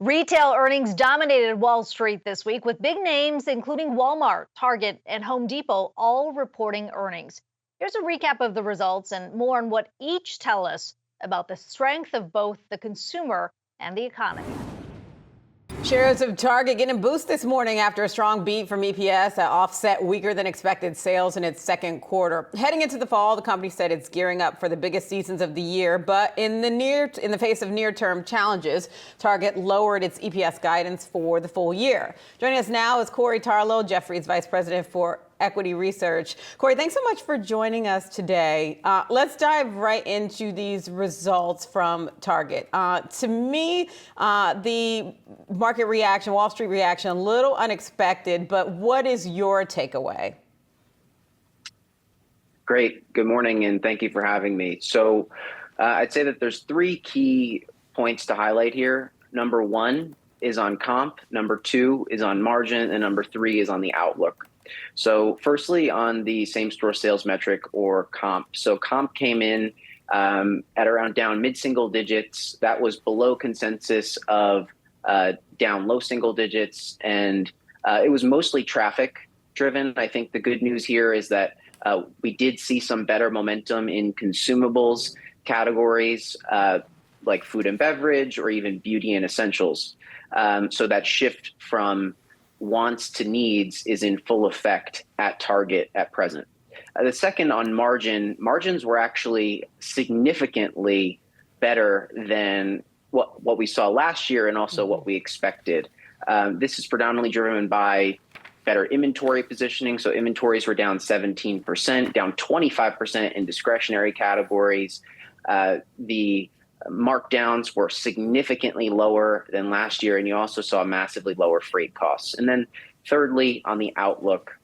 Retail earnings dominated Wall Street this week, with big names including Walmart, Target, and Home Depot all reporting earnings. Here's a recap of the results and more on what each tell us about the strength of both the consumer and the economy. Shares of Target getting a boost this morning after a strong beat from EPS that offset weaker than expected sales in its second quarter. Heading into the fall, the company said it's gearing up for the biggest seasons of the year, but in the face of near-term challenges, Target lowered its EPS guidance for the full year. Joining us now is Corey Tarlow, Jefferies Vice President for Equity Research. Corey, thanks so much for joining us today. Let's dive right into these results from Target. To me, the market reaction, Wall Street reaction, a little unexpected, but what is your takeaway? Great. Good morning, and thank you for having me. So I'd say that there's three key points to highlight here. Number one is on comp, number two is on margin, and number three is on the outlook. So firstly, on the same-store sales metric or comp. So comp came in at around down mid-single digits. That was below consensus of down low single digits, and it was mostly traffic driven. I think the good news here is that we did see some better momentum in consumables categories like food and beverage or even beauty and essentials. So that shift from wants to needs is in full effect at Target at present. The second on margins were actually significantly better than what we saw last year and also what we expected. This is predominantly driven by better inventory positioning. So inventories were down 17%, down 25% in discretionary categories. The markdowns were significantly lower than last year, and you also saw massively lower freight costs. And then thirdly, on the outlook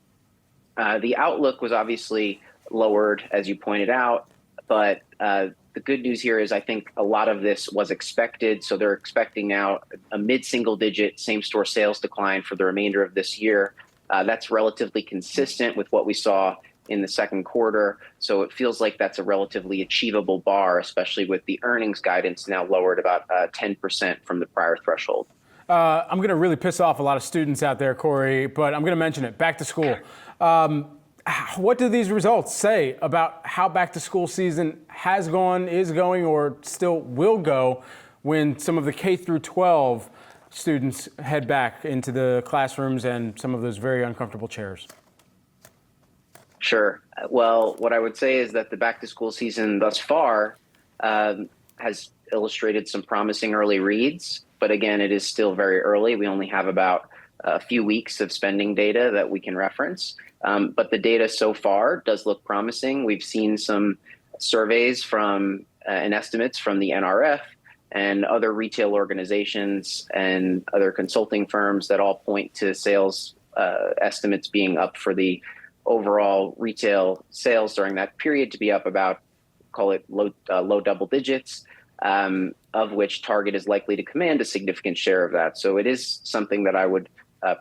was obviously lowered, as you pointed out, but the good news here is I think a lot of this was expected. So they're expecting now a mid-single digit same-store sales decline for the remainder of this year. That's relatively consistent with what we saw in the second quarter. So it feels like that's a relatively achievable bar, especially with the earnings guidance now lowered about 10% from the prior threshold. I'm going to really piss off a lot of students out there, Corey, but I'm going to mention it. Back to school. What do these results say about how back to school season has gone, is going, or still will go when some of the K through 12 students head back into the classrooms and some of those very uncomfortable chairs? Sure. Well, what I would say is that the back to school season thus far has illustrated some promising early reads. But again, it is still very early. We only have about a few weeks of spending data that we can reference. But the data so far does look promising. We've seen some surveys from and estimates from the NRF and other retail organizations and other consulting firms that all point to sales estimates being up for the overall retail sales during that period to be up about, call it low double digits, of which Target is likely to command a significant share of that. So it is something that I would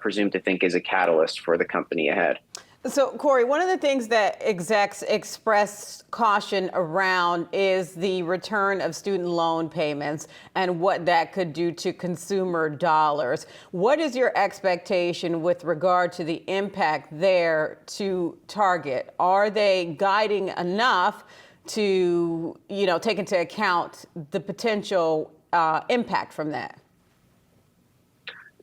presume to think is a catalyst for the company ahead. So, Corey, one of the things that execs express caution around is the return of student loan payments and what that could do to consumer dollars. What is your expectation with regard to the impact there to Target? Are they guiding enough to, take into account the potential impact from that?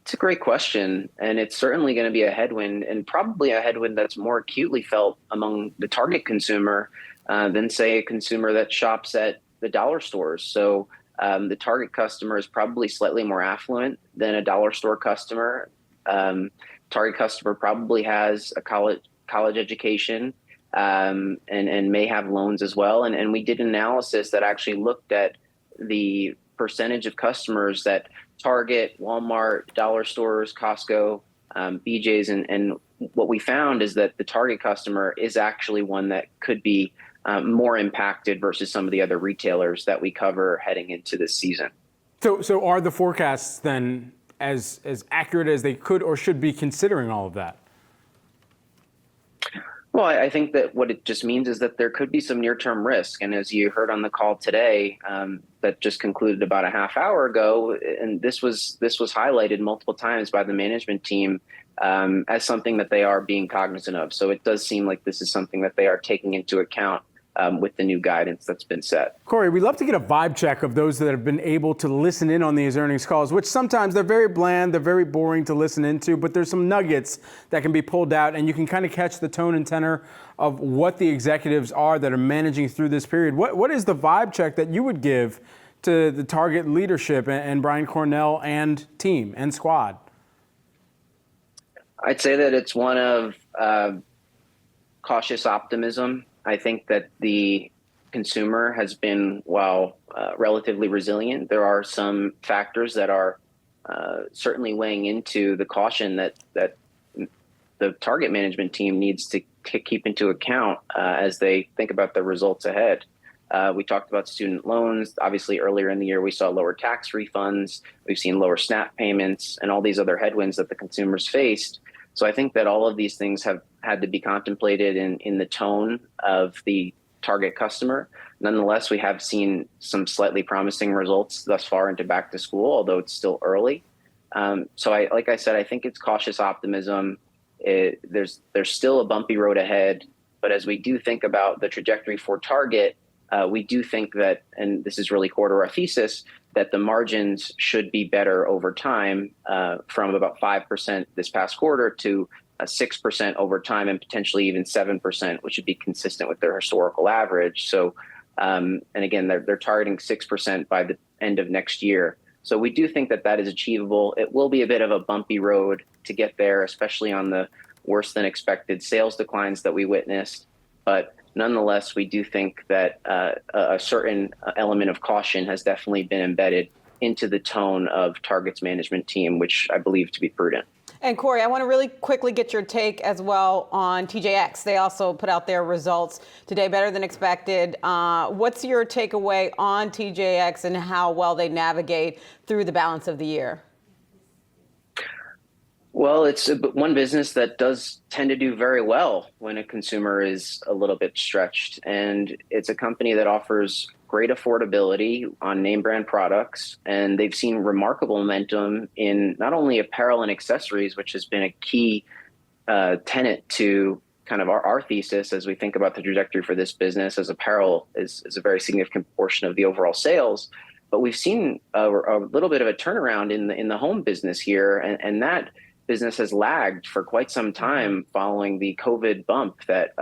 It's a great question, and it's certainly going to be a headwind, and probably a headwind that's more acutely felt among the Target consumer than, say, a consumer that shops at the dollar stores. So the Target customer is probably slightly more affluent than a dollar store customer. Target customer probably has a college education and may have loans as well. And we did an analysis that actually looked at the percentage of customers that Target, Walmart, dollar stores, Costco, BJ's, and what we found is that the Target customer is actually one that could be more impacted versus some of the other retailers that we cover heading into this season. So are the forecasts then as accurate as they could or should be considering all of that? Well, I think that what it just means is that there could be some near-term risk. And as you heard on the call today, that just concluded about a half hour ago, and this was highlighted multiple times by the management team as something that they are being cognizant of. So it does seem like this is something that they are taking into account with the new guidance that's been set. Corey, we'd love to get a vibe check of those that have been able to listen in on these earnings calls, which sometimes they're very bland, they're very boring to listen into, but there's some nuggets that can be pulled out and you can kind of catch the tone and tenor of what the executives are that are managing through this period. What is the vibe check that you would give to the Target leadership and Brian Cornell and team and squad? I'd say that it's one of cautious optimism. I think that the consumer has been, while relatively resilient, there are some factors that are certainly weighing into the caution that the Target management team needs to keep into account as they think about the results ahead. We talked about student loans. Obviously, earlier in the year, we saw lower tax refunds. We've seen lower SNAP payments and all these other headwinds that the consumers faced. So I think that all of these things have had to be contemplated in the tone of the target customer. Nonetheless, we have seen some slightly promising results thus far into back to school, although it's still early. Like I said, I think it's cautious optimism. There's still a bumpy road ahead, but as we do think about the trajectory for Target, we do think that, and this is really core to our thesis, that the margins should be better over time from about 5% this past quarter to 6% over time and potentially even 7%, which would be consistent with their historical average. So, and again, they're targeting 6% by the end of next year. So we do think that is achievable. It will be a bit of a bumpy road to get there, especially on the worse than expected sales declines that we witnessed. But nonetheless, we do think that a certain element of caution has definitely been embedded into the tone of Target's management team, which I believe to be prudent. And Corey, I want to really quickly get your take as well on TJX. They also put out their results today, better than expected. What's your takeaway on TJX and how well they navigate through the balance of the year? Well, it's one business that does tend to do very well when a consumer is a little bit stretched. And it's a company that offers great affordability on name brand products. And they've seen remarkable momentum in not only apparel and accessories, which has been a key tenet to kind of our thesis as we think about the trajectory for this business, as apparel is a very significant portion of the overall sales. But we've seen a little bit of a turnaround in the home business here. And that business has lagged for quite some time following the COVID bump that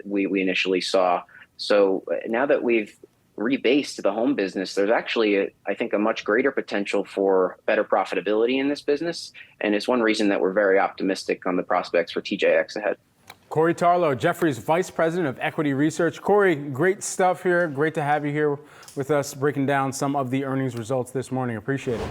we initially saw. So now that we've rebased the home business, there's actually, I think, a much greater potential for better profitability in this business. And it's one reason that we're very optimistic on the prospects for TJX ahead. Corey Tarlow, Jefferies Vice President of Equity Research. Corey, great stuff here. Great to have you here with us breaking down some of the earnings results this morning. Appreciate it.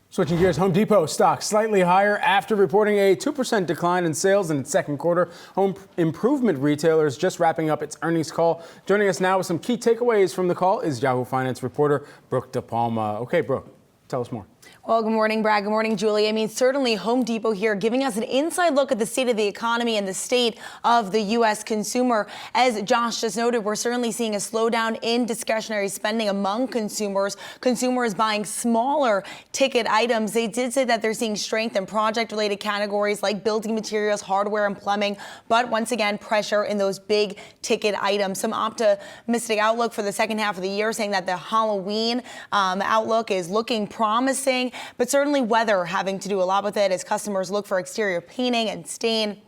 Switching gears, Home Depot stock slightly higher after reporting a 2% decline in sales in its second quarter. Home improvement retailers just wrapping up its earnings call. Joining us now with some key takeaways from the call is Yahoo Finance reporter Brooke DePalma. Okay, Brooke, tell us more. Well, good morning, Brad. Good morning, Julie. I mean, certainly Home Depot here giving us an inside look at the state of the economy and the state of the U.S. consumer. As Josh just noted, we're certainly seeing a slowdown in discretionary spending among consumers. Consumers buying smaller ticket items. They did say that they're seeing strength in project-related categories like building materials, hardware, and plumbing. But once again, pressure in those big ticket items. Some optimistic outlook for the second half of the year, saying that the Halloween outlook is looking promising. But certainly weather having to do a lot with it as customers look for exterior painting and stain.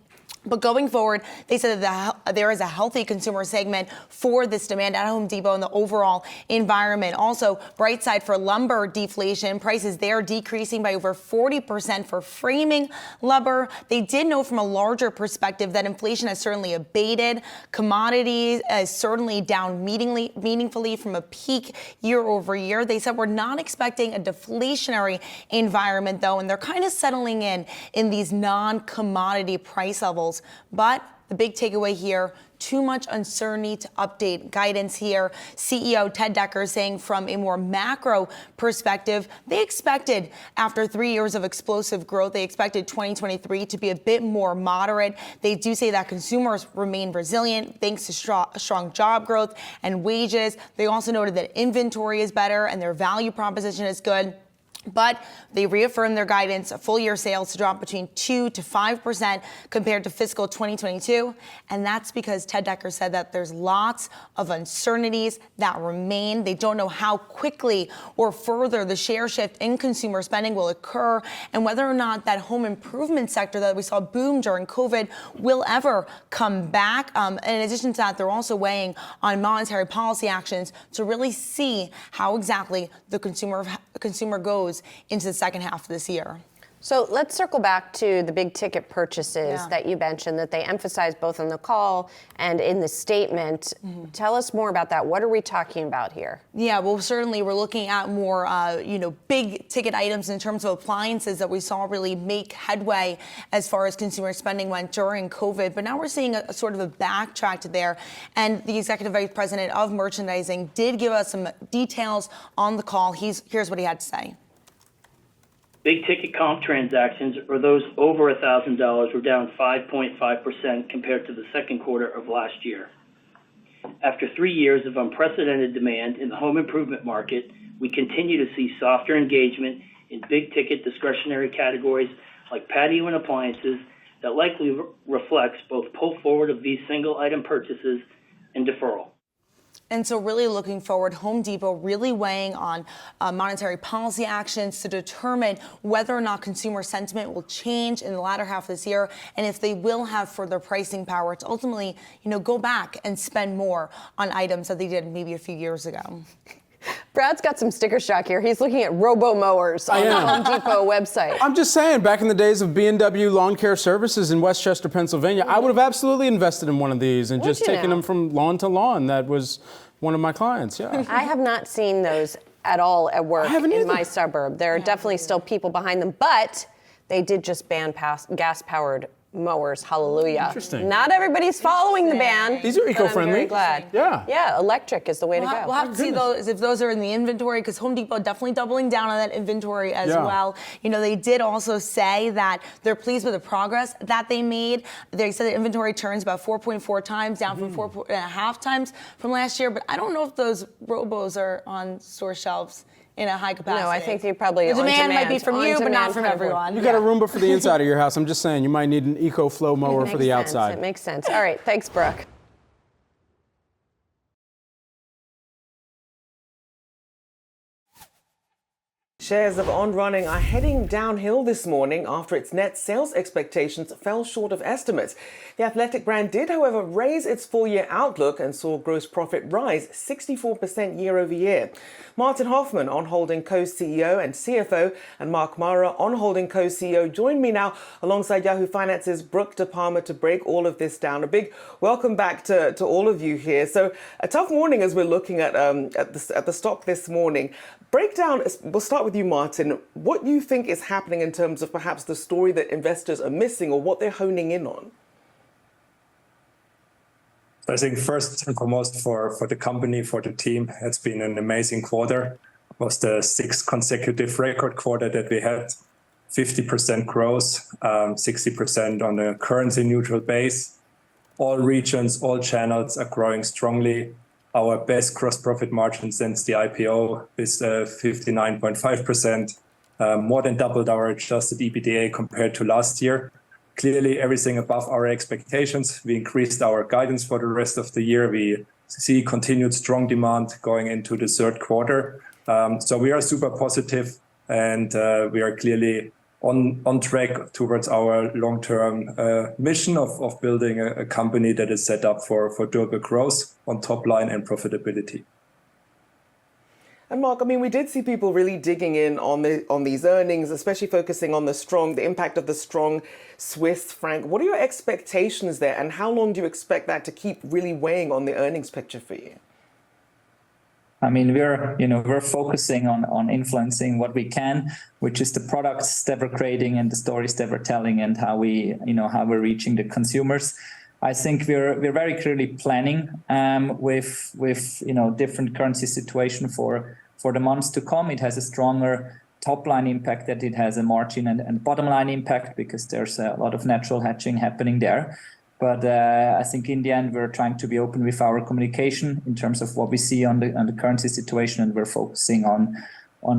But going forward, they said that there is a healthy consumer segment for this demand at Home Depot in the overall environment. Also, bright side for lumber deflation. Prices there decreasing by over 40% for framing lumber. They did note from a larger perspective that inflation has certainly abated. Commodities is certainly down meaningfully from a peak year over year. They said we're not expecting a deflationary environment, though, and they're kind of settling in these non-commodity price levels. But the big takeaway here, too much uncertainty to update guidance here. CEO Ted Decker saying from a more macro perspective, they expected after 3 years of explosive growth, they expected 2023 to be a bit more moderate. They do say that consumers remain resilient thanks to strong job growth and wages. They also noted that inventory is better and their value proposition is good. But they reaffirmed their guidance, full year sales to drop between 2 to 5% compared to fiscal 2022. And that's because Ted Decker said that there's lots of uncertainties that remain. They don't know how quickly or further the share shift in consumer spending will occur and whether or not that home improvement sector that we saw boom during COVID will ever come back. In addition to that, they're also weighing on monetary policy actions to really see how exactly the consumer goes into the second half of this year. So let's circle back to the big ticket purchases that you mentioned that they emphasized both on the call and in the statement. Tell us more about that. What are we talking about here? Yeah, well, certainly we're looking at more, big ticket items in terms of appliances that we saw really make headway as far as consumer spending went during COVID. But now we're seeing a sort of a backtrack to there. And the executive vice president of merchandising did give us some details on the call. Here's what he had to say. Big ticket comp transactions, or those over $1,000, were down 5.5% compared to the second quarter of last year. After 3 years of unprecedented demand in the home improvement market, we continue to see softer engagement in big ticket discretionary categories like patio and appliances that likely reflects both pull forward of these single item purchases and deferral. And so really looking forward, Home Depot really weighing on monetary policy actions to determine whether or not consumer sentiment will change in the latter half of this year and if they will have further pricing power to ultimately, go back and spend more on items that they did maybe a few years ago. Brad's got some sticker shock here. He's looking at robo-mowers on the Home Depot website. I'm just saying, back in the days of B&W Lawn Care Services in Westchester, Pennsylvania, I would have absolutely invested in one of these and just taken them from lawn to lawn. That was one of my clients, I have not seen those at all at work in my suburb. There are definitely still people behind them, but they did just ban gas-powered mowers. Hallelujah. Interesting. Not everybody's following the ban. These are eco-friendly. I'm very glad. Yeah, electric is the way to go. We'll have to see those if those are in the inventory, because Home Depot definitely doubling down on that inventory as well. They did also say that they're pleased with the progress that they made. They said the inventory turns about 4.4 times, down from 4.5 times from last year. But I don't know if those robos are on store shelves in a high capacity. No, I think they probably the demand might be from you, but not from everyone. You got a Roomba for the inside of your house. I'm just saying, you might need an EcoFlow mower for the outside. It makes sense. All right, thanks, Brooke. Shares of On Running are heading downhill this morning after its net sales expectations fell short of estimates. The athletic brand did, however, raise its full-year outlook and saw gross profit rise 64% year over year. Martin Hoffman, On Holding co-CEO and CFO, and Mark Mara, On Holding co-CEO, join me now alongside Yahoo Finance's Brooke De Palma to break all of this down. A big welcome back to all of you here. So a tough morning as we're looking at the stock this morning. Breakdown, we'll start with you, Martin. What you think is happening in terms of perhaps the story that investors are missing or what they're honing in on? I think first and foremost for the company, for the team, it's been an amazing quarter. It was the 6th consecutive record quarter that we had. 50% growth, 60% on a currency neutral base. All regions, all channels are growing strongly. Our best gross profit margin since the IPO is 59.5%, more than doubled our adjusted EBITDA compared to last year. Clearly, everything above our expectations. We increased our guidance for the rest of the year. We see continued strong demand going into the third quarter. So we are super positive, and we are clearly on track towards our long-term mission of building a company that is set up for durable growth on top line and profitability. And Mark, we did see people really digging in on these earnings, especially focusing on the impact of the strong Swiss franc. What are your expectations there, and how long do you expect that to keep really weighing on the earnings picture for you? We're focusing on influencing what we can, which is the products that we're creating and the stories that we're telling and how we're reaching the consumers. I think we're very clearly planning with different currency situation for the months to come. It has a stronger top line impact that it has a margin and bottom line impact, because there's a lot of natural hedging happening there. But I think in the end, we're trying to be open with our communication in terms of what we see on the currency situation, and we're focusing on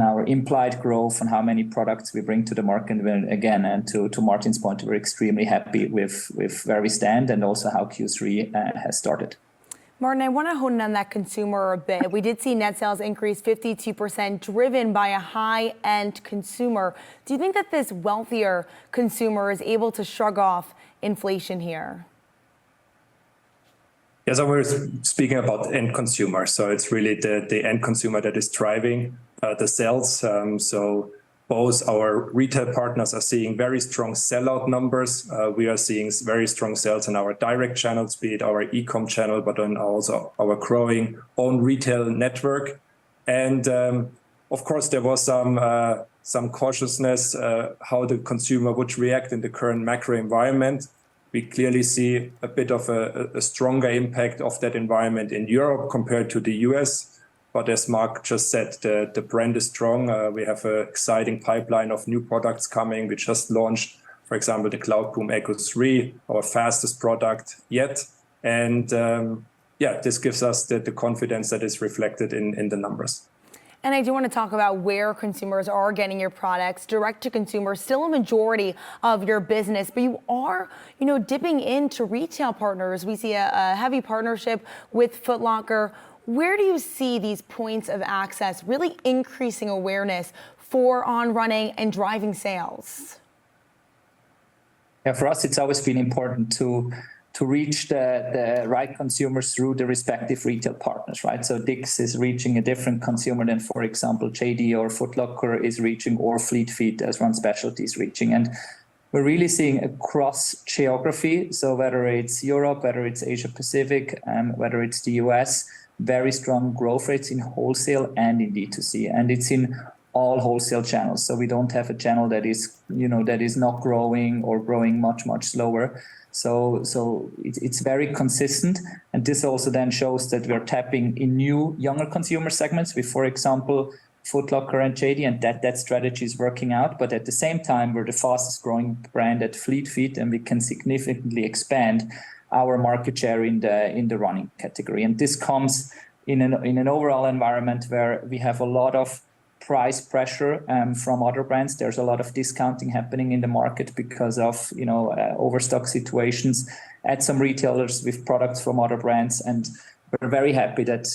our implied growth and how many products we bring to the market. And to Martin's point, we're extremely happy with where we stand and also how Q3 has started. Martin, I want to hone in on that consumer a bit. We did see net sales increase 52%, driven by a high-end consumer. Do you think that this wealthier consumer is able to shrug off inflation here? Yes, we're speaking about end consumer. So it's really the end consumer that is driving the sales. So both our retail partners are seeing very strong sellout numbers. We are seeing very strong sales in our direct channels, be it our e-com channel, but then also our growing own retail network. And of course, there was some cautiousness how the consumer would react in the current macro environment. We clearly see a bit of a stronger impact of that environment in Europe compared to the US. But as Mark just said, the brand is strong. We have an exciting pipeline of new products coming. We just launched, for example, the Cloudboom Echo 3, our fastest product yet. And this gives us the confidence that is reflected in the numbers. And I do want to talk about where consumers are getting your products. Direct to consumer, still a majority of your business, but you are, dipping into retail partners. We see a heavy partnership with Foot Locker. Where do you see these points of access really increasing awareness for On Running and driving sales? Yeah, for us, it's always been important to reach the right consumers through the respective retail partners, right? So Dick's is reaching a different consumer than, for example, JD or Foot Locker is reaching, or Fleet Feet as Run Specialty is reaching. And we're really seeing across geography. So whether it's Europe, whether it's Asia Pacific, whether it's the US, very strong growth rates in wholesale and in D2C. And it's in all wholesale channels. So we don't have a channel that is not growing or growing much, much slower. So it's very consistent. And this also then shows that we're tapping in new, younger consumer segments with, for example, Foot Locker and JD, and that strategy is working out. But at the same time, we're the fastest growing brand at Fleet Feet, and we can significantly expand our market share in the running category. And this comes in an overall environment where we have a lot of price pressure from other brands. There's a lot of discounting happening in the market because of overstock situations at some retailers with products from other brands, and we're very happy that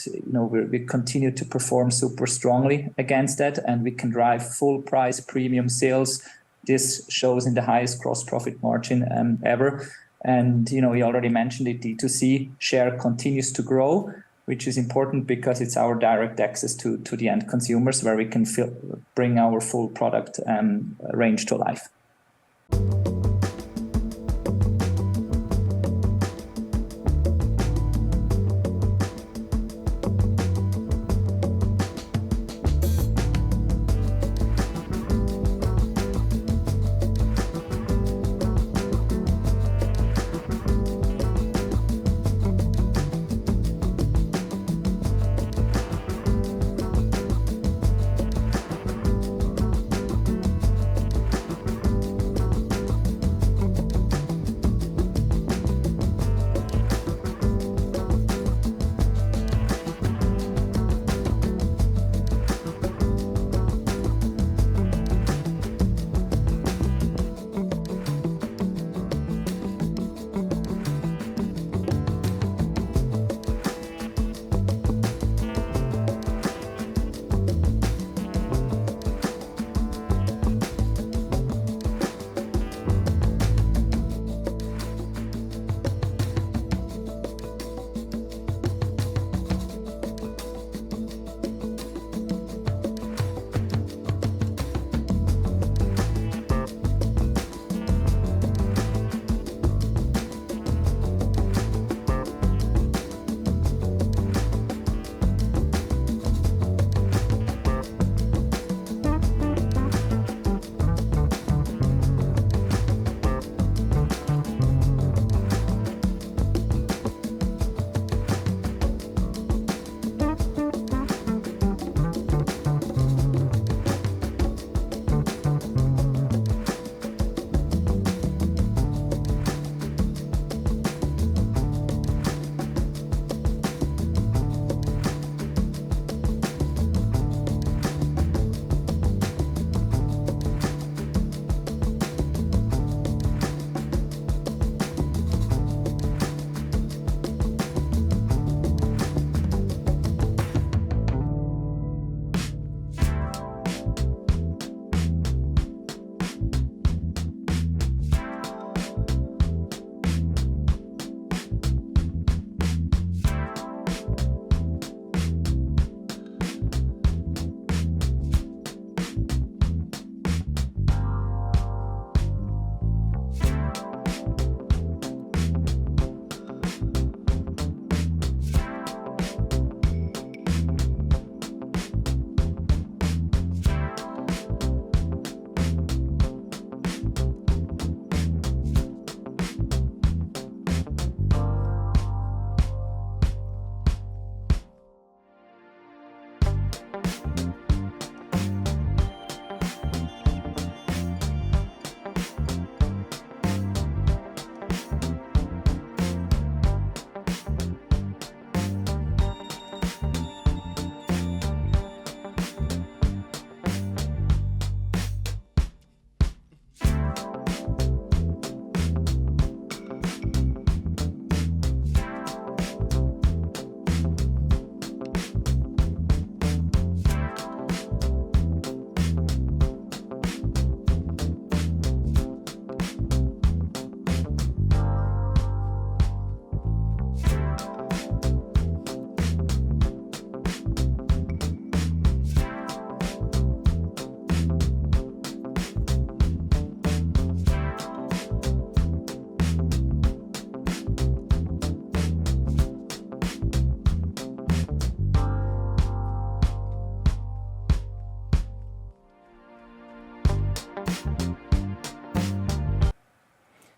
we continue to perform super strongly against that, and we can drive full price premium sales. This shows in the highest gross profit margin ever. And we already mentioned it, D2C share continues to grow, which is important because it's our direct access to the end consumers, where we can bring our full product range to life.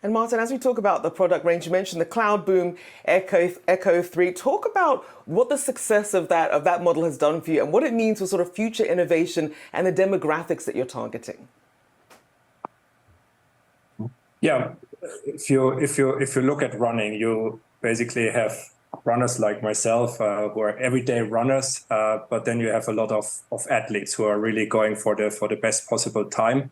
And Martin, as we talk about the product range, you mentioned the Cloud Boom Echo 3. Talk about what the success of that model has done for you and what it means for sort of future innovation and the demographics that you're targeting. Yeah, if you look at running, you basically have runners like myself who are everyday runners, but then you have a lot of athletes who are really going for the best possible time.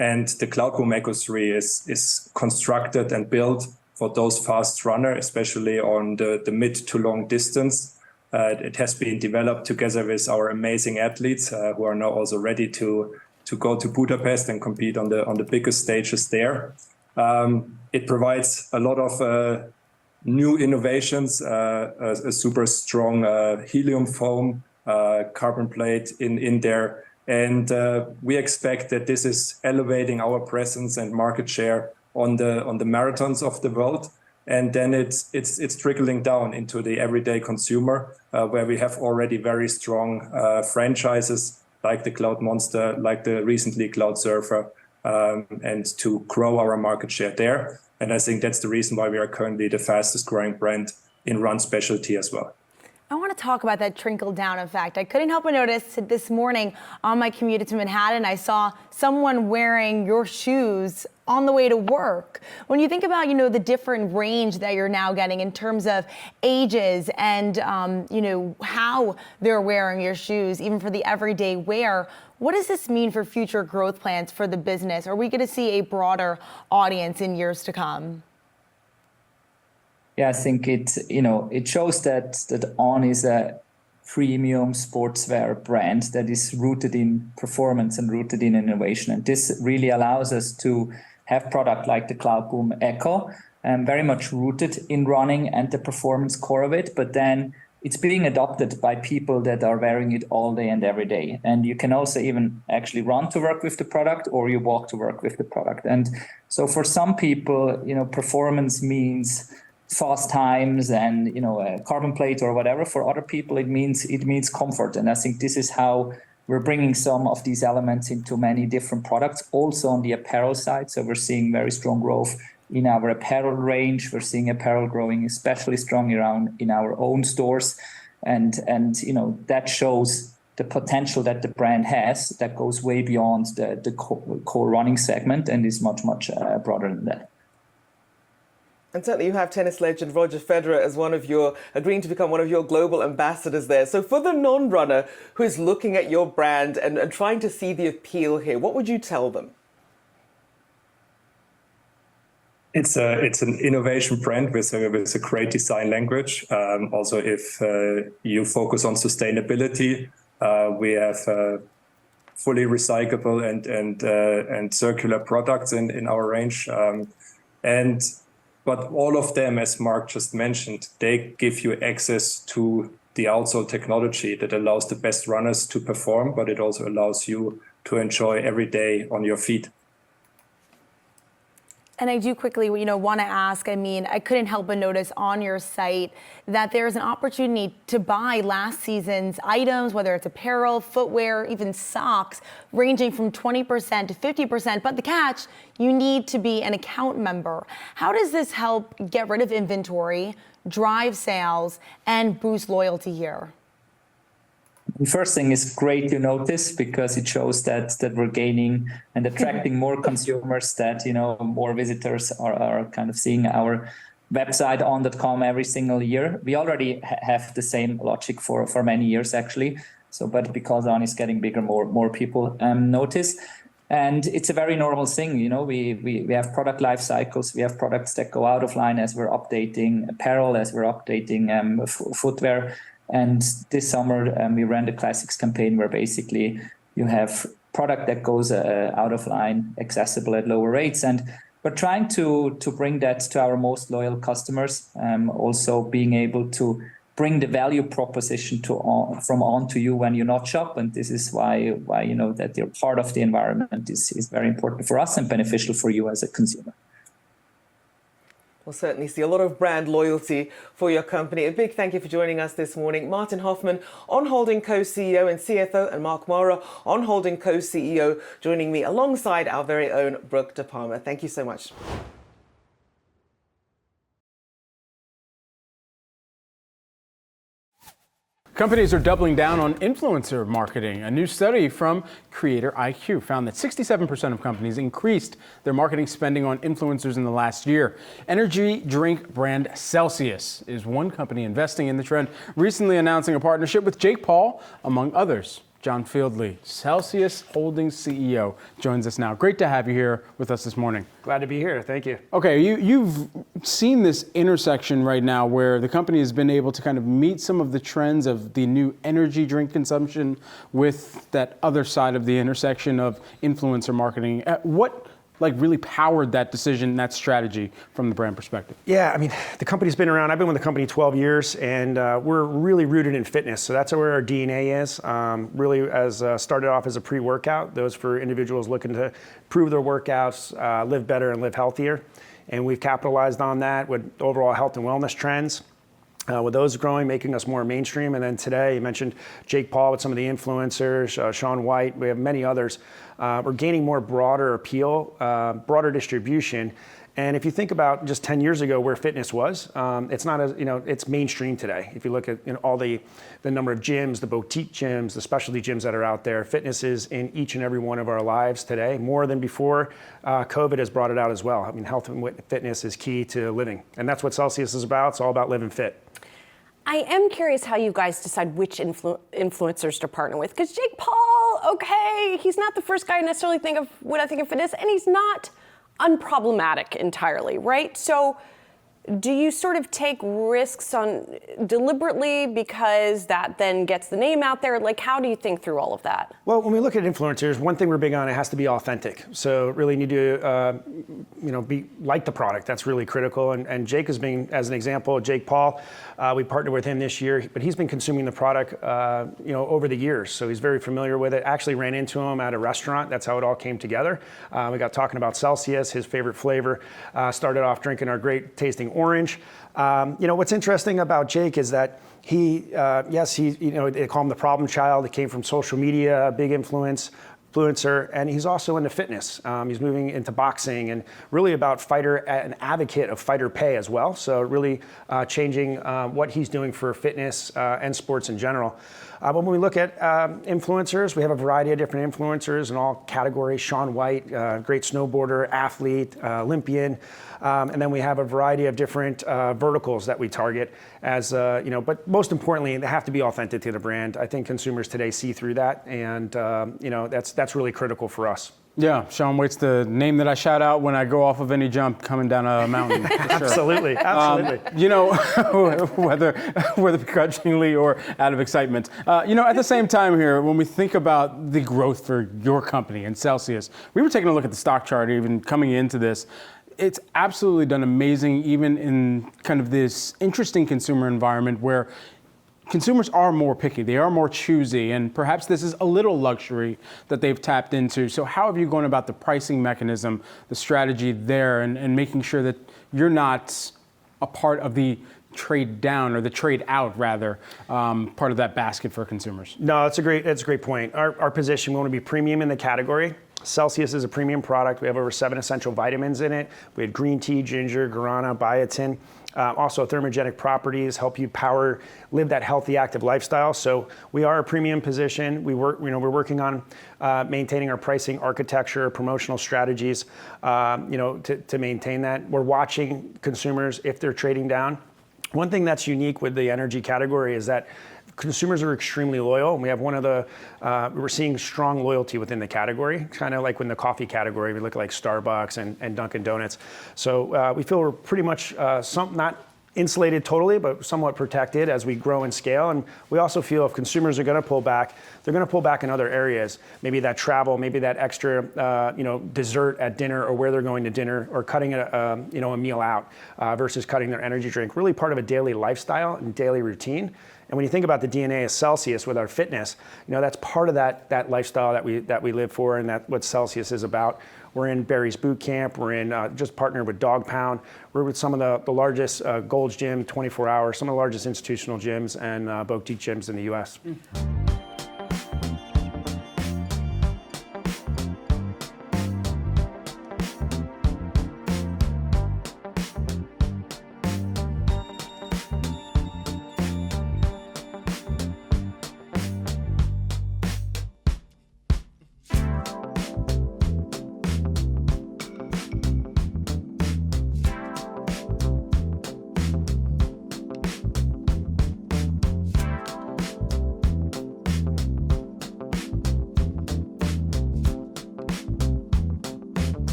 And the Cloud Boom Echo 3 is constructed and built for those fast runners, especially on the mid to long distance. It has been developed together with our amazing athletes who are now also ready to go to Budapest and compete on the biggest stages there. It provides a lot of new innovations, a super strong helium foam, carbon plate in there. And we expect that this is elevating our presence and market share on the marathons of the world. And then it's trickling down into the everyday consumer, where we have already very strong franchises like the Cloud Monster, like the recently Cloud Surfer, and to grow our market share there. And I think that's the reason why we are currently the fastest growing brand in run specialty as well. I want to talk about that trickle down effect. I couldn't help but notice this morning on my commute to Manhattan, I saw someone wearing your shoes on the way to work. When you think about, the different range that you're now getting in terms of ages and, how they're wearing your shoes, even for the everyday wear, what does this mean for future growth plans for the business? Are we going to see a broader audience in years to come? Yeah, I think it shows that On is a premium sportswear brand that is rooted in performance and rooted in innovation. And this really allows us to have product like the Cloud Boom Echo, very much rooted in running and the performance core of it. But then it's being adopted by people that are wearing it all day and every day. And you can also even actually run to work with the product or you walk to work with the product. And so for some people, performance means fast times and a carbon plate or whatever. For other people it means comfort, and I think this is how we're bringing some of these elements into many different products, also on the apparel side. So we're seeing very strong growth in our apparel range. We're seeing apparel growing especially strong around in our own stores, and that shows the potential that the brand has that goes way beyond the core running segment and is much broader than that. And certainly you have tennis legend Roger Federer as agreeing to become one of your global ambassadors there. So for the non-runner who is looking at your brand and trying to see the appeal here, what would you tell them? It's an innovation brand with a great design language. Also, if you focus on sustainability, we have fully recyclable and circular products in our range. But all of them, as Mark just mentioned, they give you access to the outsole technology that allows the best runners to perform, but it also allows you to enjoy every day on your feet. And I do quickly, want to ask, I couldn't help but notice on your site that there's an opportunity to buy last season's items, whether it's apparel, footwear, even socks, ranging from 20% to 50%. But the catch, you need to be an account member. How does this help get rid of inventory, drive sales, and boost loyalty here? The first thing is great to notice because it shows that we're gaining and attracting more consumers, that more visitors are kind of seeing our website on.com every single year. We already have the same logic for many years actually. So, but because On is getting bigger, more people notice. And it's a very normal thing, we have product life cycles. We have products that go out of line as we're updating apparel, as we're updating footwear. And this summer, we ran the Classics campaign where basically you have product that goes out of line, accessible at lower rates. And we're trying to bring that to our most loyal customers, also being able to bring the value proposition from On to you when you not shop. And this is why that you're part of the environment is very important for us and beneficial for you as a consumer. We'll certainly see a lot of brand loyalty for your company. A big thank you for joining us this morning. Martin Hoffmann, On Holding co-CEO and CFO, and Mark Maurer, On Holding co-CEO, joining me alongside our very own Brooke De Palma. Thank you so much. Companies are doubling down on influencer marketing. A new study from Creator IQ found that 67% of companies increased their marketing spending on influencers in the last year. Energy drink brand Celsius is one company investing in the trend, recently announcing a partnership with Jake Paul, among others. John Fieldley, Celsius Holdings CEO, joins us now. Great to have you here with us this morning. Glad to be here. Thank you. Okay, you've seen this intersection right now where the company has been able to kind of meet some of the trends of the new energy drink consumption with that other side of the intersection of influencer marketing. What really powered that decision, that strategy from the brand perspective? Yeah, I mean, the company's been around. I've been with the company 12 years, and we're really rooted in fitness. So that's where our DNA is. Really, started off as a pre-workout. Those for individuals looking to improve their workouts, live better, and live healthier. And we've capitalized on that with overall health and wellness trends. With those growing, making us more mainstream. And then today, you mentioned Jake Paul with some of the influencers, Shaun White, we have many others. We're gaining more broader appeal, broader distribution. And if you think about just 10 years ago where fitness was, it's not as, it's mainstream today. If you look at all the number of gyms, the boutique gyms, the specialty gyms that are out there, fitness is in each and every one of our lives today, more than before. COVID has brought it out as well. I mean, health and fitness is key to living. And that's what Celsius is about. It's all about living fit. I am curious how you guys decide which influencers to partner with, because Jake Paul, okay, he's not the first guy I necessarily think of when I think of fitness, and he's not unproblematic entirely, right? So do you sort of take risks on deliberately because that then gets the name out there? Like, how do you think through all of that? Well, when we look at influencers, one thing we're big on, it has to be authentic. So really need to, be like the product. That's really critical. And Jake has been, as an example, Jake Paul, we partnered with him this year, but he's been consuming the product, over the years. So he's very familiar with it. Actually ran into him at a restaurant. That's how it all came together. We got talking about Celsius, his favorite flavor. Started off drinking our great tasting orange. What's interesting about Jake is that he, they call him the problem child. He came from social media, a big influencer, and he's also into fitness. He's moving into boxing and really about an advocate of fighter pay as well. So really changing what he's doing for fitness and sports in general. When we look at influencers, we have a variety of different influencers in all categories. Shaun White, great snowboarder, athlete, Olympian. And then we have a variety of different verticals that we target as, but most importantly, they have to be authentic to the brand. I think consumers today see through that. And, that's really critical for us. Yeah, Shaun White's the name that I shout out when I go off of any jump coming down a mountain. For sure. Absolutely. Whether begrudgingly or out of excitement. At the same time here, when we think about the growth for your company and Celsius, we were taking a look at the stock chart even coming into this. It's absolutely done amazing, even in kind of this interesting consumer environment where consumers are more picky, they are more choosy, and perhaps this is a little luxury that they've tapped into. So how have you gone about the pricing mechanism, the strategy there, and making sure that you're not a part of the trade down or the trade out, rather, part of that basket for consumers? No, that's a great point. Our position, we want to be premium in the category. Celsius is a premium product. We have over 7 essential vitamins in it. We have green tea, ginger, guarana, biotin. Also thermogenic properties help you live that healthy, active lifestyle. So we are a premium position. We're working on maintaining our pricing architecture, promotional strategies, to maintain that. We're watching consumers if they're trading down. One thing that's unique with the energy category is that consumers are extremely loyal. And we have we're seeing strong loyalty within the category, kind of like when the coffee category, we look at like Starbucks and Dunkin' Donuts. So we feel we're pretty much not insulated totally, but somewhat protected as we grow and scale. And we also feel if consumers are going to pull back, they're going to pull back in other areas. Maybe that travel, maybe that extra, dessert at dinner or where they're going to dinner, or cutting a meal out versus cutting their energy drink. Really part of a daily lifestyle and daily routine. And when you think about the DNA of Celsius with our fitness, that's part of that lifestyle that we live for, and that's what Celsius is about. We're in Barry's Boot Camp. We're in just partnered with Dog Pound. We're with some of the largest Gold's Gym, 24 hours, some of the largest institutional gyms and boutique gyms in the U.S.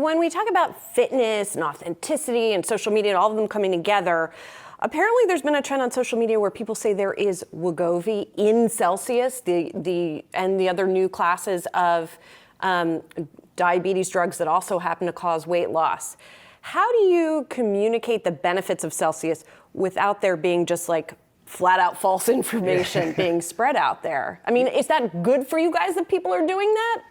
when we talk about fitness and authenticity and social media and all of them coming together, apparently there's been a trend on social media where people say there is Wegovy in Celsius, and the other new classes of diabetes drugs that also happen to cause weight loss. How do you communicate the benefits of Celsius without there being just like flat out false information being spread out there? I mean, is that good for you guys that people are doing that?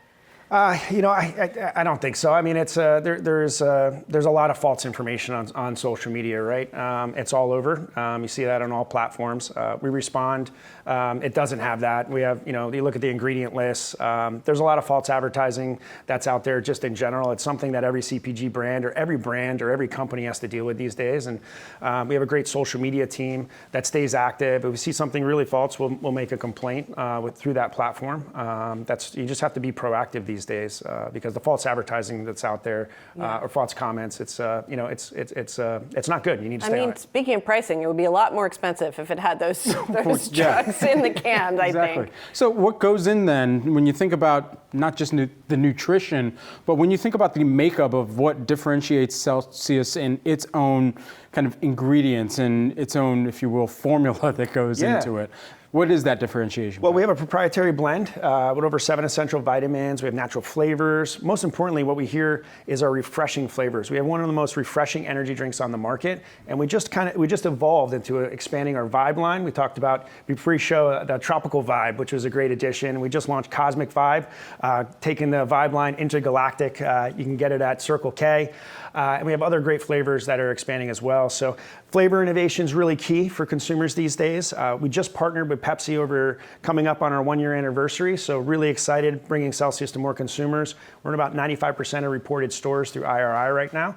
I don't think so. I mean, it's there's a lot of false information on social media, right? It's all over. You see that on all platforms. We respond. It doesn't have that. We have, you look at the ingredient lists. There's a lot of false advertising that's out there just in general. It's something that every CPG brand or every company has to deal with these days. And we have a great social media team that stays active. If we see something really false, we'll make a complaint through that platform. You just have to be proactive these days because the false advertising that's out there or false comments, it's not good. You need to stay on it. Speaking of pricing, it would be a lot more expensive if it had those drugs in the can, I think. So what goes in then when you think about not just the nutrition, but when you think about the makeup of what differentiates Celsius in its own kind of ingredients and its own, if you will, formula that goes into it? What is that differentiation? Well, we have a proprietary blend with over 7 essential vitamins. We have natural flavors. Most importantly, what we hear is our refreshing flavors. We have one of the most refreshing energy drinks on the market, and we just evolved into expanding our Vibe line. We talked about pre-show the Tropical Vibe, which was a great addition. We just launched Cosmic Vibe, taking the Vibe line intergalactic. You can get it at Circle K. And we have other great flavors that are expanding as well. So flavor innovation is really key for consumers these days. We just partnered with Pepsi coming up on our 1-year anniversary. So really excited bringing Celsius to more consumers. We're in about 95% of reported stores through IRI right now.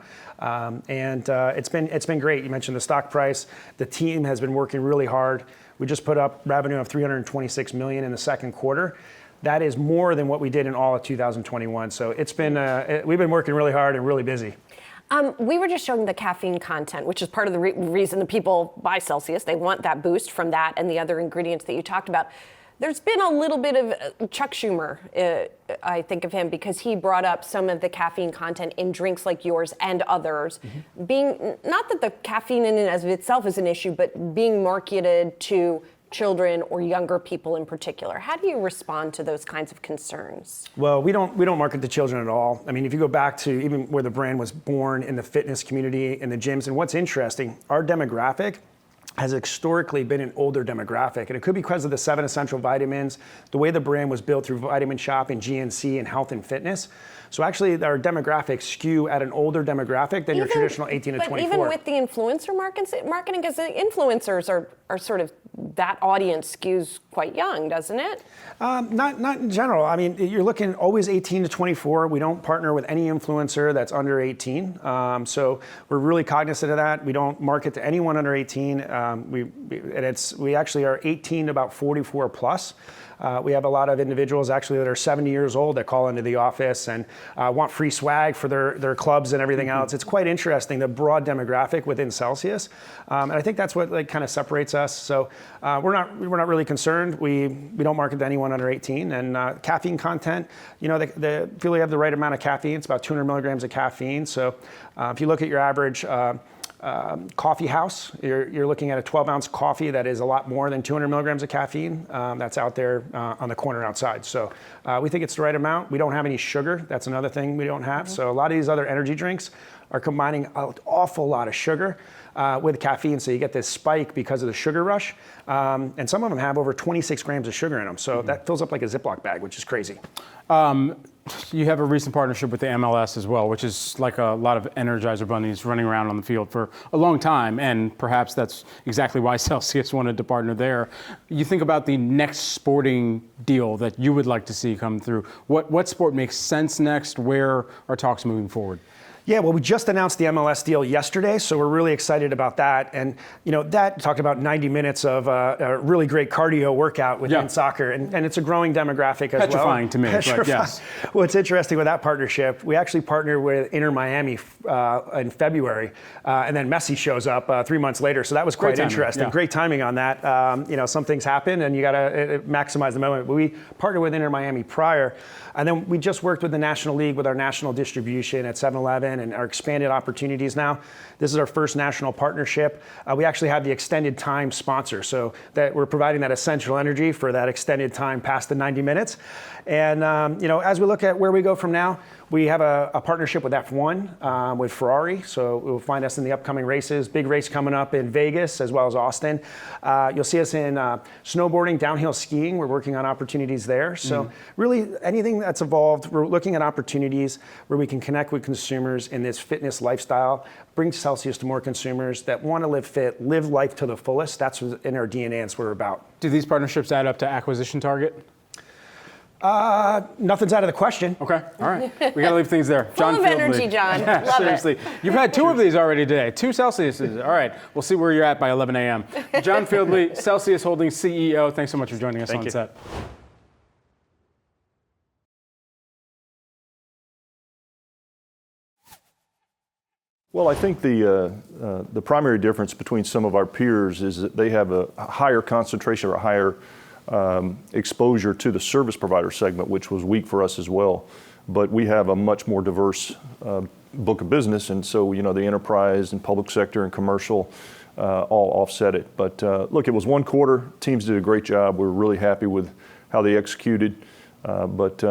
And it's been great. You mentioned the stock price. The team has been working really hard. We just put up revenue of $326 million in the second quarter. That is more than what we did in all of 2021. So it's been we've been working really hard and really busy. We were just showing the caffeine content, which is part of the reason that people buy Celsius. They want that boost from that and the other ingredients that you talked about. There's been a little bit of Chuck Schumer, I think of him, because he brought up some of the caffeine content in drinks like yours and others, being, not that the caffeine in it as of itself is an issue, but being marketed to children or younger people in particular. How do you respond to those kinds of concerns? Well, we don't market to children at all. I mean, if you go back to even where the brand was born in the fitness community, in the gyms, and what's interesting, our demographic has historically been an older demographic. And it could be because of the 7 essential vitamins, the way the brand was built through Vitamin Shoppe and GNC and health and fitness. So actually our demographics skew at an older demographic than your traditional 18 to 24. But even with the influencer marketing, because the influencers are sort of, that audience skews quite young, doesn't it? Not in general. I mean, you're looking always 18 to 24. We don't partner with any influencer that's under 18. So we're really cognizant of that. We don't market to anyone under 18. We actually are 18 to about 44 plus. We have a lot of individuals actually that are 70 years old that call into the office and want free swag for their clubs and everything else. It's quite interesting, the broad demographic within Celsius. And I think that's what kind of separates us. So we're not really concerned. We don't market to anyone under 18. And caffeine content, if you have the right amount of caffeine, it's about 200 milligrams of caffeine. So if you look at your average coffee house, you're looking at a 12-ounce coffee that is a lot more than 200 milligrams of caffeine that's out there on the corner outside. So we think it's the right amount. We don't have any sugar. That's another thing we don't have. So a lot of these other energy drinks are combining an awful lot of sugar with caffeine, so you get this spike because of the sugar rush. And some of them have over 26 grams of sugar in them. So that fills up like a Ziploc bag, which is crazy. You have a recent partnership with the MLS as well, which is like a lot of Energizer bunnies running around on the field for a long time, and perhaps that's exactly why Celsius wanted to partner there. You think about the next sporting deal that you would like to see come through. What sport makes sense next? Where are talks moving forward? Yeah, well, we just announced the MLS deal yesterday, so we're really excited about that. And, that talked about 90 minutes of a really great cardio workout within soccer. And it's a growing demographic as well. Petrifying to me, but yes. What's interesting with that partnership, we actually partnered with Inter Miami in February, and then Messi shows up 3 months later. So that was quite interesting. Yeah. Great timing on that. Some things happen, and you got to maximize the moment. But we partnered with Inter Miami prior, and then we just worked with the National League with our national distribution at 7-Eleven and our expanded opportunities now. This is our first national partnership. We actually have the extended time sponsor, so that we're providing that essential energy for that extended time past the 90 minutes. And as we look at where we go from now, we have a partnership with F1 with Ferrari, so you'll find us in the upcoming races. Big race coming up in Vegas as well as Austin. You'll see us in snowboarding, downhill skiing. We're working on opportunities there. So really anything that's evolved, we're looking at opportunities where we can connect with consumers in this fitness lifestyle, bring Celsius to more consumers that want to live fit, live life to the fullest. That's in our DNA, and it's what we're about. Do these partnerships add up to acquisition target? Nothing's out of the question. Okay, all right. We got to leave things there. Full of energy, John. Love seriously. it. You've had 2 of these already today. 2 Celsiuses. All right. We'll see where you're at by 11 a.m. John Fieldly, Celsius Holdings CEO. Thanks so much for joining us on set. Well, I think the primary difference between some of our peers is that they have a higher concentration or a higher exposure to the service provider segment, which was weak for us as well. But we have a much more diverse book of business, and so the enterprise and public sector and commercial all offset it. But look, it was one quarter. Teams did a great job. We're really happy with how they executed, but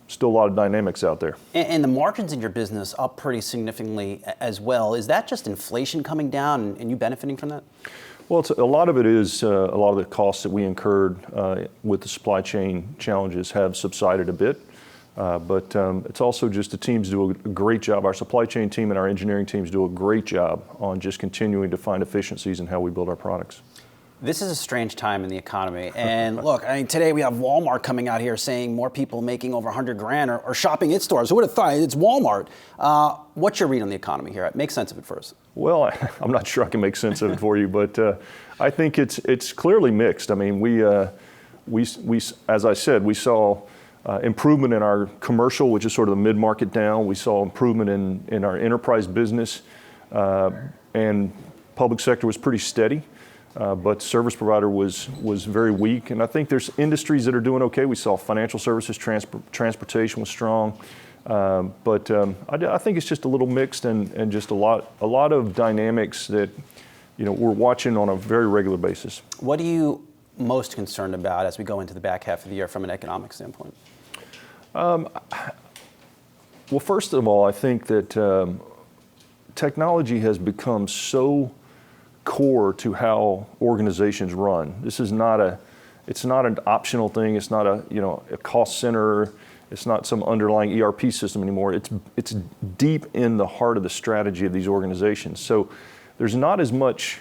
still a lot of dynamics out there. And the margins in your business up pretty significantly as well. Is that just inflation coming down and you benefiting from that? Well, a lot of it is a lot of the costs that we incurred with the supply chain challenges have subsided a bit. But it's also just the teams do a great job. Our supply chain team and our engineering teams do a great job on just continuing to find efficiencies in how we build our products. This is a strange time in the economy. And look, today we have Walmart coming out here saying more people making over 100 grand are shopping at stores. Who would have thought? It's Walmart. What's your read on the economy here? Make sense of it first. Well, I'm not sure I can make sense of it for you, but I think it's clearly mixed. I mean, we as I said, we saw improvement in our commercial, which is sort of the mid-market down. We saw improvement in our enterprise business, and public sector was pretty steady. But service provider was very weak, and I think there's industries that are doing okay. We saw financial services, transportation was strong, but I think it's just a little mixed and just a lot of dynamics that we're watching on a very regular basis. What are you most concerned about as we go into the back half of the year from an economic standpoint? Well, first of all, I think that technology has become so core to how organizations run. This is it's not an optional thing. It's not a cost center. It's not some underlying ERP system anymore. It's deep in the heart of the strategy of these organizations. So there's not as much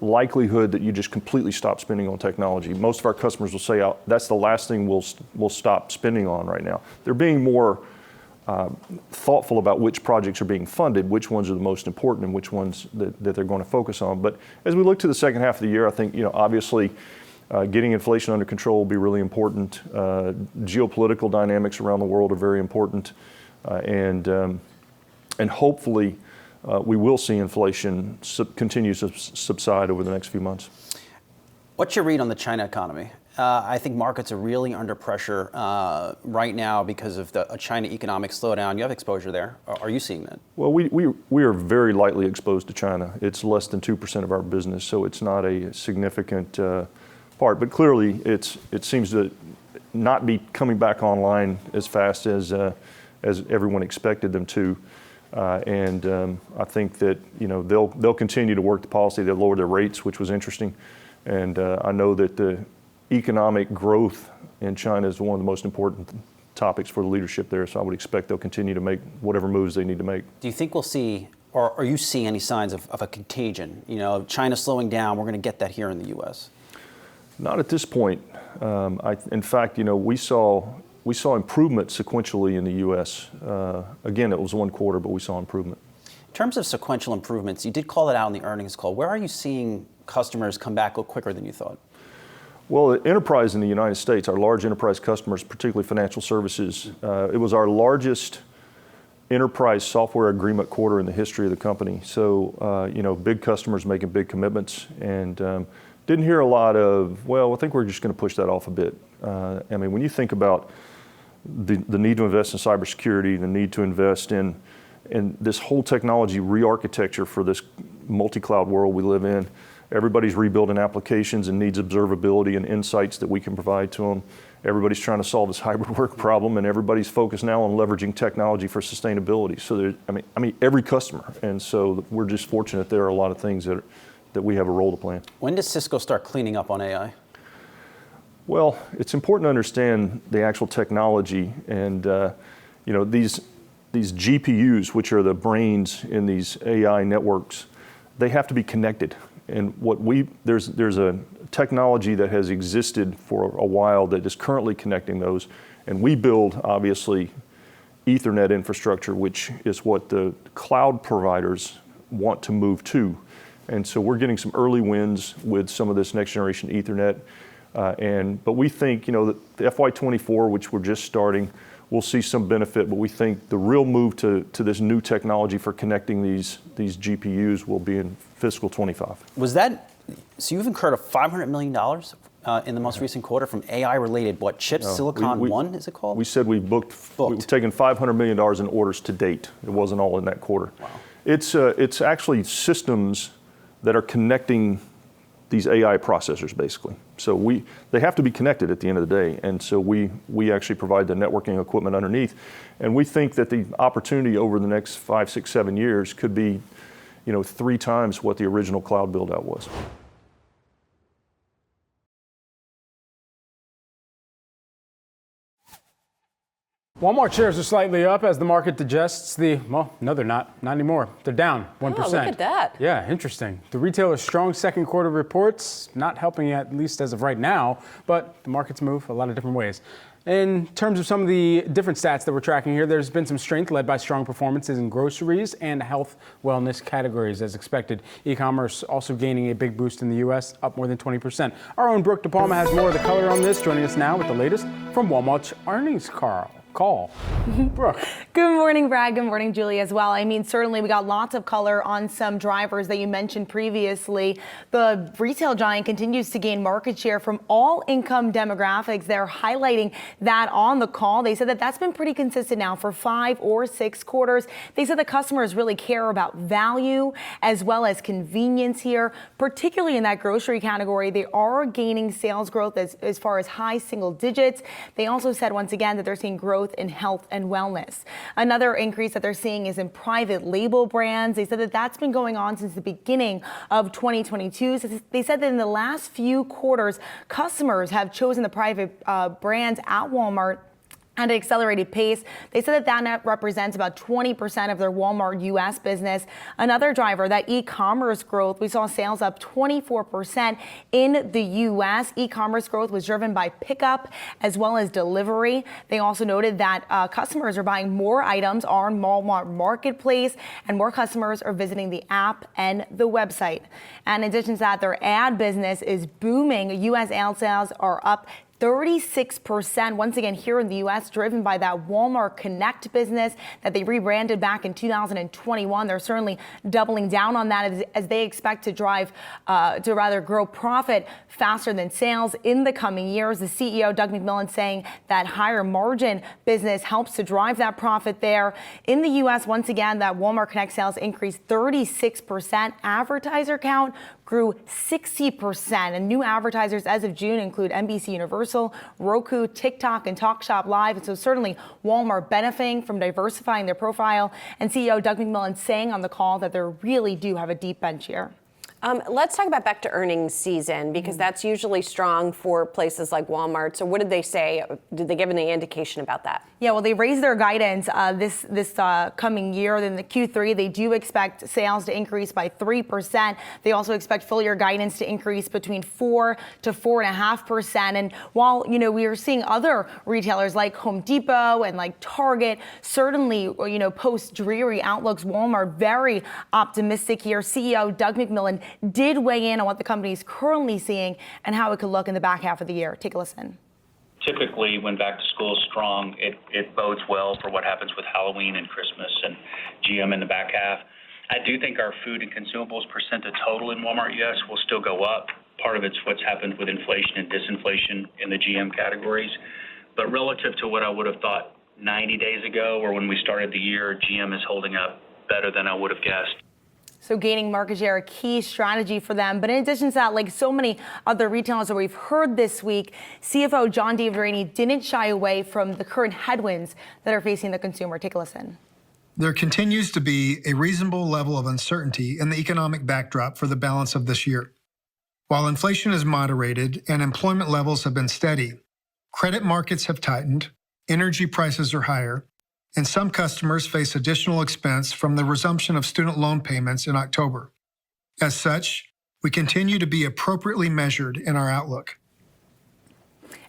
likelihood that you just completely stop spending on technology. Most of our customers will say, that's the last thing we'll stop spending on right now. They're being more thoughtful about which projects are being funded, which ones are the most important, and which ones that they're going to focus on. But as we look to the second half of the year, I think obviously getting inflation under control will be really important. Geopolitical dynamics around the world are very important, and hopefully we will see inflation continue to subside over the next few months. What's your read on the China economy? I think markets are really under pressure right now because of the China economic slowdown. You have exposure there. Are you seeing that? Well, we are very lightly exposed to China. It's less than 2% of our business, so it's not a significant part. But clearly, it seems to not be coming back online as fast as everyone expected them to. And I think that they'll continue to work the policy. They'll lower their rates, which was interesting. And I know that the economic growth in China is one of the most important topics for the leadership there, so I would expect they'll continue to make whatever moves they need to make. Do you think we'll see, or are you seeing any signs of a contagion? China slowing down, we're going to get that here in the U.S.? Not at this point. In fact, we saw we saw improvement sequentially in the U.S. Again, it was one quarter, but we saw improvement. In terms of sequential improvements, you did call it out in the earnings call. Where are you seeing customers come back a little quicker than you thought? Well, enterprise in the United States, our large enterprise customers, particularly financial services, it was our largest enterprise software agreement quarter in the history of the company. So, big customers making big commitments, and didn't hear a lot of, well, I think we're just going to push that off a bit. When you think about the need to invest in cybersecurity, the need to invest in this whole technology re-architecture for this multi-cloud world we live in, everybody's rebuilding applications and needs observability and insights that we can provide to them. Everybody's trying to solve this hybrid work problem, and everybody's focused now on leveraging technology for sustainability. So, every customer, and so we're just fortunate there are a lot of things that we have a role to play in. When does Cisco start cleaning up on AI? Well, it's important to understand the actual technology, and these GPUs, which are the brains in these AI networks, they have to be connected. And there's a technology that has existed for a while that is currently connecting those, and we build obviously Ethernet infrastructure, which is what the cloud providers want to move to. And so we're getting some early wins with some of this next generation Ethernet, but we think that the FY24, which we're just starting, we'll see some benefit, but we think the real move to this new technology for connecting these GPUs will be in fiscal 25. So you've incurred $500 million in the most recent quarter from AI-related, chips, Silicon One, is it called? We said we've taken $500 million in orders to date. It wasn't all in that quarter. Wow. It's actually systems that are connecting these AI processors, basically. So they have to be connected at the end of the day, and so we actually provide the networking equipment underneath, and we think that the opportunity over the next 5, 6, 7 years could be 3 times what the original cloud build-out was. Walmart shares are slightly up as the market digests no, they're not anymore. They're down 1%. Oh, look at that. Yeah, interesting. The retailer's strong second quarter reports not helping at least as of right now, but the markets move a lot of different ways. In terms of some of the different stats that we're tracking here, there's been some strength led by strong performances in groceries and health wellness categories as expected. E-commerce also gaining a big boost in the U.S., up more than 20%. Our own Brooke DePalma has more of the color on this, joining us now with the latest from Walmart's earnings call. Brooke. Good morning, Brad. Good morning, Julie, as well. Certainly we got lots of color on some drivers that you mentioned previously. The retail giant continues to gain market share from all income demographics. They're highlighting that on the call. They said that that's been pretty consistent now for 5 or 6 quarters. They said the customers really care about value as well as convenience here, particularly in that grocery category. They are gaining sales growth as far as high single digits. They also said once again that they're seeing growth in health and wellness. Another increase that they're seeing is in private label brands. They said that that's been going on since the beginning of 2022. So they said that in the last few quarters, customers have chosen the private brands at Walmart at an accelerated pace. They said that represents about 20% of their Walmart U.S. business. Another driver, that e-commerce growth, we saw sales up 24% in the U.S. E-commerce growth was driven by pickup as well as delivery. They also noted that customers are buying more items on Walmart Marketplace, and more customers are visiting the app and the website. And in addition to that, their ad business is booming. U.S. ad sales are up 36% once again here in the U.S., driven by that Walmart Connect business that they rebranded back in 2021. They're certainly doubling down on that as they expect to grow profit faster than sales in the coming years. The CEO, Doug McMillon, saying that higher margin business helps to drive that profit there. In the U.S., once again, that Walmart Connect sales increased 36%. Advertiser count grew 60%. And new advertisers as of June include NBC Universal, Roku, TikTok, and TalkShop Live. And so certainly Walmart benefiting from diversifying their profile. And CEO Doug McMillon saying on the call that they really do have a deep bench here. Let's talk about back to earnings season, because that's usually strong for places like Walmart. So what did they say? Did they give any indication about that? Yeah, well, they raised their guidance this coming year. In the Q3, they do expect sales to increase by 3%. They also expect full year guidance to increase between 4 to 4.5%. And while, we are seeing other retailers like Home Depot and like Target certainly, post dreary outlooks, Walmart very optimistic here. CEO Doug McMillon did weigh in on what the company is currently seeing and how it could look in the back half of the year. Take a listen. Typically, when back to school is strong, it bodes well for what happens with Halloween and Christmas and GM in the back half. I do think our food and consumables percent of total in Walmart US will still go up. Part of it's what's happened with inflation and disinflation in the GM categories. But relative to what I would have thought 90 days ago or when we started the year, GM is holding up better than I would have guessed. So gaining market share, a key strategy for them. But in addition to that, like so many other retailers that we've heard this week, CFO John David Rainey didn't shy away from the current headwinds that are facing the consumer. Take a listen. There continues to be a reasonable level of uncertainty in the economic backdrop for the balance of this year. While inflation is moderated and employment levels have been steady, credit markets have tightened, energy prices are higher, and some customers face additional expense from the resumption of student loan payments in October. As such, we continue to be appropriately measured in our outlook.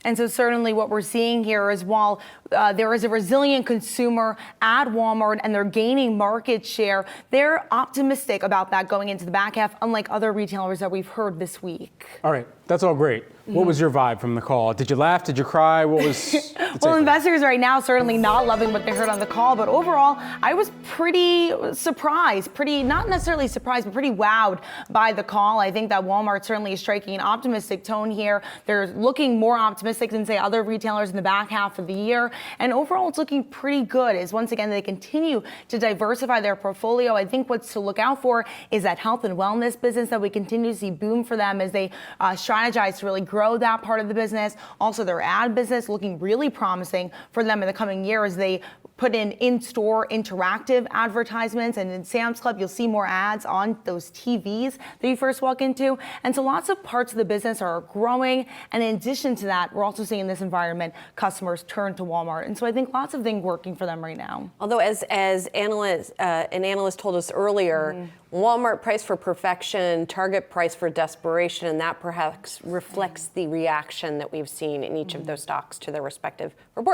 And so certainly what we're seeing here is while there is a resilient consumer at Walmart and they're gaining market share, they're optimistic about that going into the back half, unlike other retailers that we've heard this week. All right, that's all great. What was your vibe from the call? Did you laugh? Did you cry? What was Well, investors right now certainly not loving what they heard on the call, but overall, I was pretty surprised, not necessarily surprised, but pretty wowed by the call. I think that Walmart certainly is striking an optimistic tone here. They're looking more optimistic than, say, other retailers in the back half of the year. And overall, it's looking pretty good as, once again, they continue to diversify their portfolio. I think what's to look out for is that health and wellness business that we continue to see boom for them as they strategize to really grow that part of the business. Also, their ad business looking really promising for them in the coming year as they put in-store interactive advertisements. And in Sam's Club, you'll see more ads on those TVs that you first walk into. And so lots of parts of the business are growing. And in addition to that, we're also seeing in this environment, customers turn to Walmart. And so I think lots of things working for them right now. Although as analysts, an analyst told us earlier, Walmart price for perfection, Target price for desperation, and that perhaps reflects the reaction that we've seen in each of those stocks to their respective reports.